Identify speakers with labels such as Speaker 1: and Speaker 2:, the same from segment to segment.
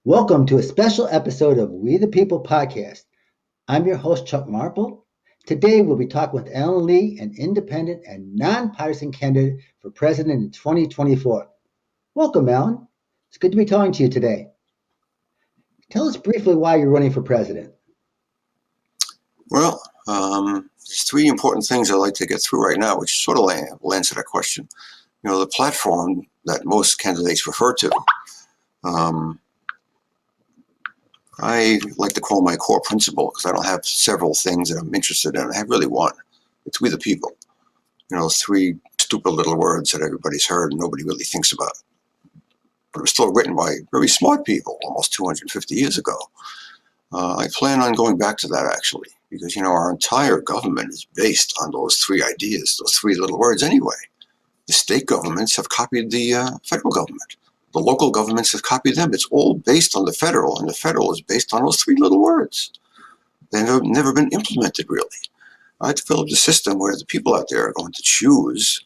Speaker 1: Welcome to a special episode of We the People podcast. I'm your host, Chuck Marple. Today, we'll be talking with Ellen Lee, an independent and nonpartisan candidate for president in 2024. Welcome, Ellen. It's good to be talking to you today. Tell us briefly why you're running for president.
Speaker 2: Well, there's three important things I'd like to get through right now, which sort of will answer that question. You know, the platform that most candidates refer to, I like to call my core principle, because I don't have several things that I'm interested in. I have really one. It's we the people. You know, those three stupid little words that everybody's heard and nobody really thinks about. But it was still written by very smart people almost 250 years ago. I plan on going back to that, actually, because, you know, our entire government is based on those three ideas, those three little words anyway. The state governments have copied the federal government. The local governments have copied them. It's all based on the federal, and the federal is based on those three little words. They've never been implemented, really. I developed a system where the people out there are going to choose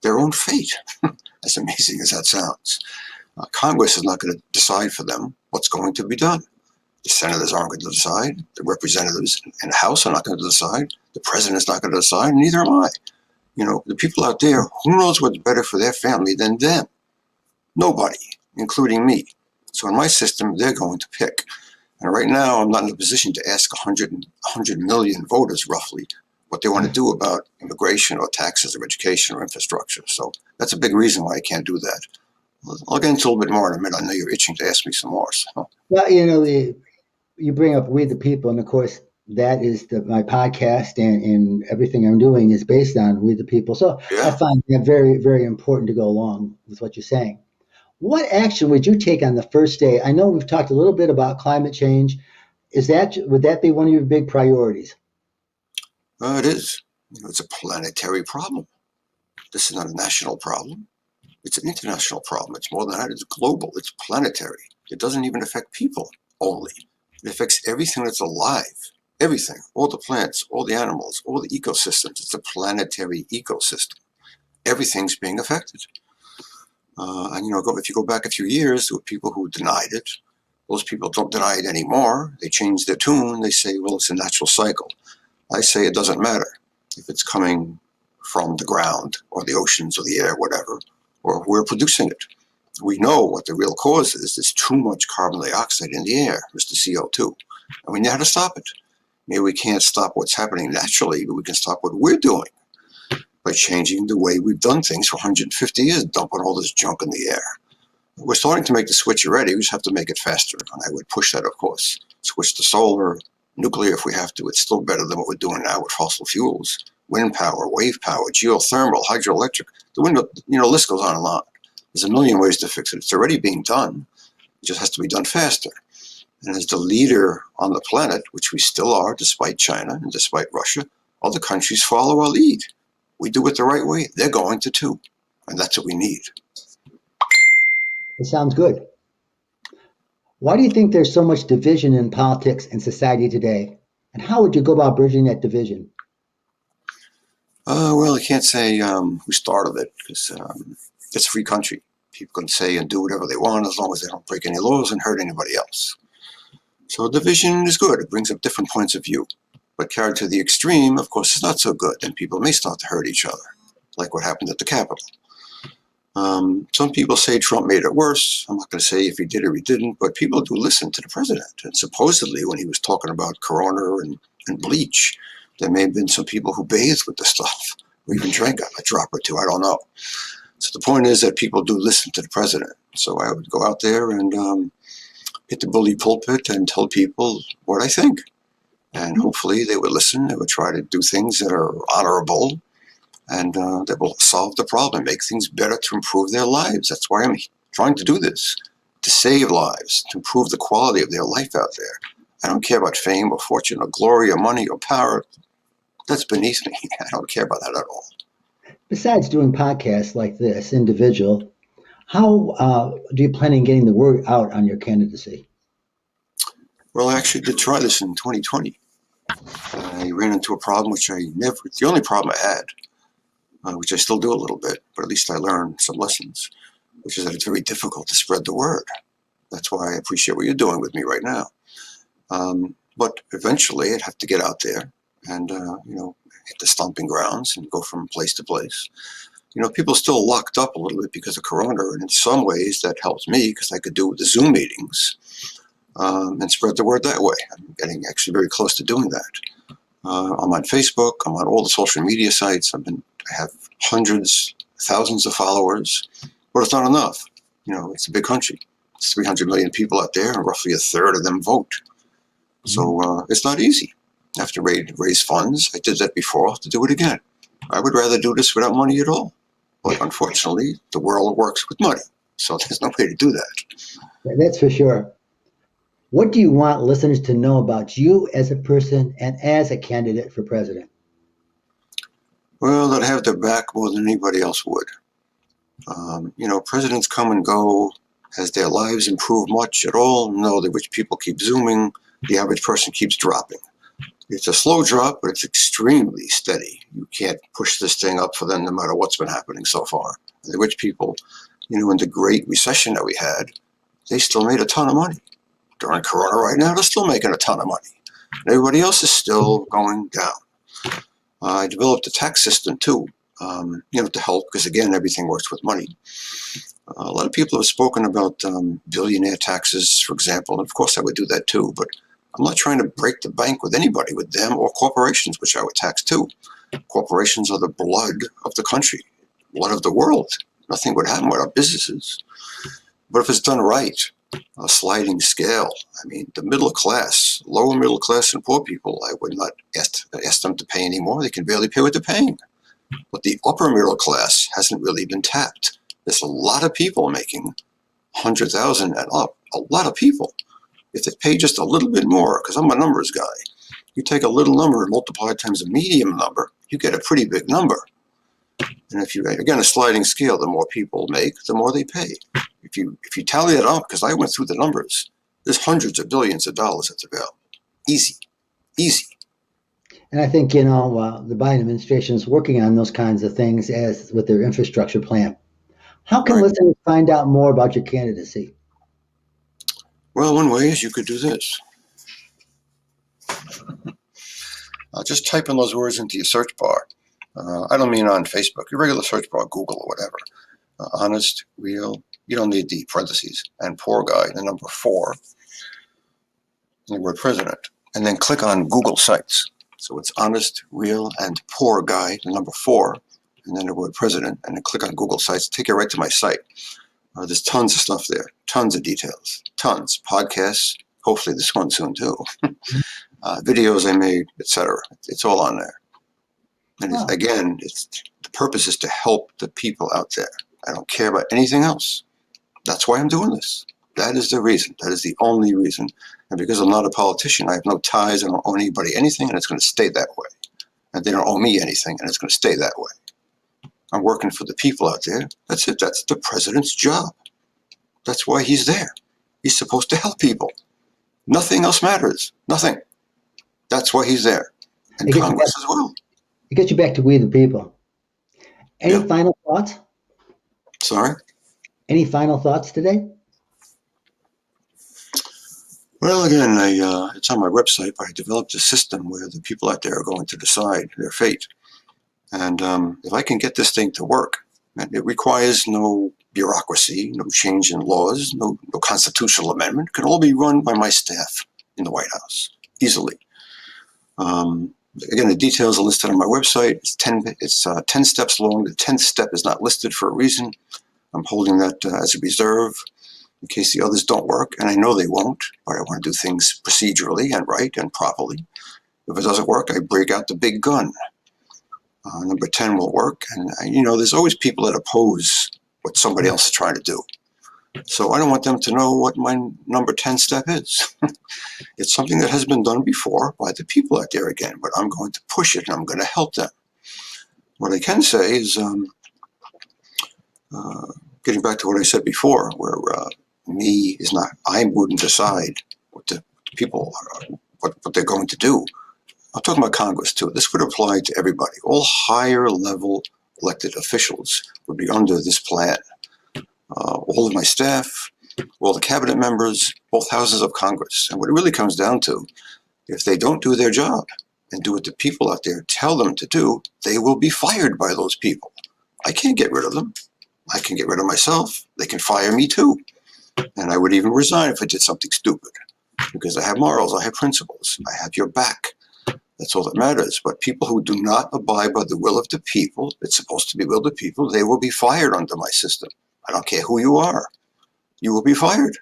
Speaker 2: their own fate, as amazing as that sounds. Congress is not going to decide for them what's going to be done. The senators aren't going to decide. The representatives in the House are not going to decide. The president's not going to decide, and neither am I. You know, the people out there, who knows what's better for their family than them? Nobody, including me. So in my system, they're going to pick. And right now, I'm not in a position to ask 100 million voters, roughly, what they want to do about immigration or taxes or education or infrastructure. So that's a big reason why I can't do that. I'll get into a little bit more in a minute. I know you're itching to ask me some more. So.
Speaker 1: Well, you know, you bring up We the People, and of course, that is my podcast, and everything I'm doing is based on We the People. So
Speaker 2: Yeah.
Speaker 1: I find that very, very important to go along with what you're saying. What action would you take on the first day? I know we've talked a little bit about climate change. Would that be one of your big priorities?
Speaker 2: It is. You know, it's a planetary problem. This is not a national problem. It's an international problem. It's more than that. It's global. It's planetary. It doesn't even affect people only. It affects everything that's alive. Everything. All the plants, all the animals, all the ecosystems. It's a planetary ecosystem. Everything's being affected. And, you know, if you go back a few years, there were people who denied it. Those people don't deny it anymore. They change their tune. They say, well, it's a natural cycle. I say it doesn't matter if it's coming from the ground or the oceans or the air, whatever, or we're producing it. We know what the real cause is. There's too much carbon dioxide in the air, Mr. CO2. And we know how to stop it. Maybe we can't stop what's happening naturally, but we can stop what we're doing by changing the way we've done things for 150 years, dumping all this junk in the air. We're starting to make the switch already. We just have to make it faster. And I would push that, of course. Switch to solar, nuclear if we have to. It's still better than what we're doing now with fossil fuels. Wind power, wave power, geothermal, hydroelectric. The list goes on and on. There's a million ways to fix it. It's already being done. It just has to be done faster. And as the leader on the planet, which we still are, despite China and despite Russia, other countries follow our lead. We do it the right way, they're going to too. And that's what we need.
Speaker 1: It sounds good. Why do you think there's so much division in politics and society today? And how would you go about bridging that division?
Speaker 2: Well, I can't say who started it, because it's a free country. People can say and do whatever they want as long as they don't break any laws and hurt anybody else. So division is good. It brings up different points of view. But carried to the extreme, of course, is not so good. And people may start to hurt each other, like what happened at the Capitol. Some people say Trump made it worse. I'm not going to say if he did or he didn't, but people do listen to the president. And supposedly when he was talking about corona and bleach, there may have been some people who bathed with the stuff or even drank a drop or two. I don't know. So the point is that people do listen to the president. So I would go out there and hit the bully pulpit and tell people what I think. And hopefully they would listen. They would try to do things that are honorable and that will solve the problem, make things better to improve their lives. That's why I'm trying to do this, to save lives, to improve the quality of their life out there. I don't care about fame or fortune or glory or money or power. That's beneath me. I don't care about that at all.
Speaker 1: Besides doing podcasts like this, individual, how do you plan on getting the word out on your candidacy?
Speaker 2: Well, I actually did try this in 2020. I ran into a problem the only problem I had, which I still do a little bit, but at least I learned some lessons, which is that it's very difficult to spread the word. That's why I appreciate what you're doing with me right now. But eventually I'd have to get out there and, hit the stomping grounds and go from place to place. People still locked up a little bit because of Corona, and in some ways that helps me because I could do the Zoom meetings and spread the word that way. I'm getting actually very close to doing that. I'm on Facebook. I'm on all the social media sites. I have hundreds, thousands of followers, but it's not enough. It's a big country. It's 300 million people out there, and roughly a third of them vote. So it's not easy. I have to raise funds. I did that before. I'll have to do it again. I would rather do this without money at all. But unfortunately, the world works with money. So there's no way to do that.
Speaker 1: That's for sure. What do you want listeners to know about you as a person and as a candidate for president?
Speaker 2: Well, that I have their back more than anybody else would. Presidents come and go. Has their lives improved much at all? No, the rich people keep zooming. The average person keeps dropping. It's a slow drop, but it's extremely steady. You can't push this thing up for them no matter what's been happening so far. And the rich people, in the Great Recession that we had, they still made a ton of money. During Corona right now, they're still making a ton of money. And everybody else is still going down. I developed a tax system too, to help, because again, everything works with money. A lot of people have spoken about billionaire taxes, for example, and of course I would do that too, but I'm not trying to break the bank with anybody, with them or corporations, which I would tax too. Corporations are the blood of the country, blood of the world. Nothing would happen without businesses. But if it's done right, a sliding scale, the middle class, lower middle class and poor people, I would not ask them to pay anymore. They can barely pay what they're paying. But the upper middle class hasn't really been tapped. There's a lot of people making 100,000 and up, a lot of people. If they pay just a little bit more, because I'm a numbers guy, you take a little number and multiply it times a medium number, you get a pretty big number. And if you, again, a sliding scale, the more people make, the more they pay. If you tally that up, because I went through the numbers, there's hundreds of billions of dollars that's available. Easy.
Speaker 1: And I think, the Biden administration is working on those kinds of things as with their infrastructure plan. How can listeners find out more about your candidacy?
Speaker 2: Well, one way is you could do this. Just type in those words into your search bar. I don't mean on Facebook, your regular search bar, Google or whatever. Honest, real, you don't need the parentheses, and poor guy, the number 4, and the word president. And then click on Google Sites. So it's honest, real, and poor guy, the number 4, and then the word president, and then click on Google Sites. Take you right to my site. There's tons of stuff there, tons of details, tons. Podcasts, hopefully this one soon too. Videos I made, etc. It's all on there. And again, the purpose is to help the people out there. I don't care about anything else. That's why I'm doing this. That is the reason. That is the only reason. And because I'm not a politician, I have no ties. I don't owe anybody anything, and it's going to stay that way. And they don't owe me anything, and it's going to stay that way. I'm working for the people out there. That's it. That's the president's job. That's why he's there. He's supposed to help people. Nothing else matters. Nothing. That's why he's there. And Congress as well.
Speaker 1: It gets you back to we the people. Any final thoughts?
Speaker 2: Sorry?
Speaker 1: Any final thoughts today?
Speaker 2: Well, again, it's on my website, but I developed a system where the people out there are going to decide their fate. And if I can get this thing to work, it requires no bureaucracy, no change in laws, no constitutional amendment. It can all be run by my staff in the White House, easily. Again, the details are listed on my website. It's 10 steps long. The 10th step is not listed for a reason. I'm holding that as a reserve in case the others don't work, and I know they won't, but I want to do things procedurally and right and properly. If it doesn't work, I break out the big gun. Number 10 will work, and there's always people that oppose what somebody else is trying to do. So I don't want them to know what my number 10 step is. It's something that has been done before by the people out there again, but I'm going to push it and I'm going to help them. What I can say is, getting back to what I said before, where me is not, I wouldn't decide what the people are, what they're going to do. I'm talking about Congress too. This would apply to everybody. All higher level elected officials would be under this plan. All of my staff, Well, the cabinet members, both houses of Congress. And what it really comes down to, if they don't do their job and do what the people out there tell them to do, they will be fired by those people. I can't get rid of them. I can get rid of myself. They can fire me too. And I would even resign if I did something stupid, because I have morals, I have principles, I have your back. That's all that matters. But people who do not abide by the will of the people, it's supposed to be will of the people, they will be fired under my system. I don't care who you are. You will be fired.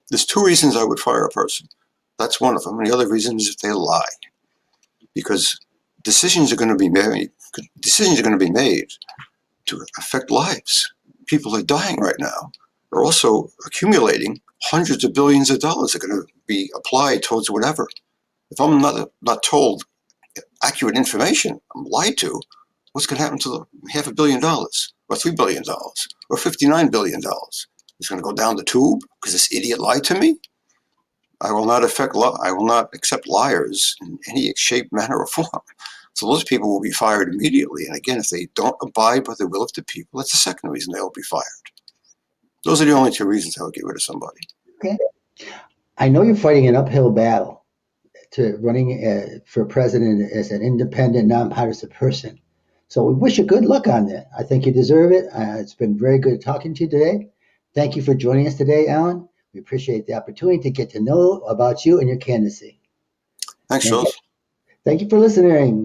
Speaker 2: There's two reasons I would fire a person. That's one of them. And the other reason is if they lie. Because decisions are going to be made. Decisions are going to be made to affect lives. People are dying right now. They're also accumulating hundreds of billions of dollars that are going to be applied towards whatever. If I'm not told accurate information, I'm lied to, what's going to happen to the $500 million or $3 billion or $59 billion? It's going to go down the tube because this idiot lied to me? I will not accept liars in any shape, manner, or form. So those people will be fired immediately. And again, if they don't abide by the will of the people, that's the second reason they will be fired. Those are the only two reasons I would get rid of somebody.
Speaker 1: Okay. I know you're fighting an uphill battle to running for president as an independent, nonpartisan person. So we wish you good luck on that. I think you deserve it. It's been very good talking to you today. Thank you for joining us today, Alan. We appreciate the opportunity to get to know about you and your candidacy.
Speaker 2: Thanks,
Speaker 1: And
Speaker 2: Jules.
Speaker 1: thank you for listening.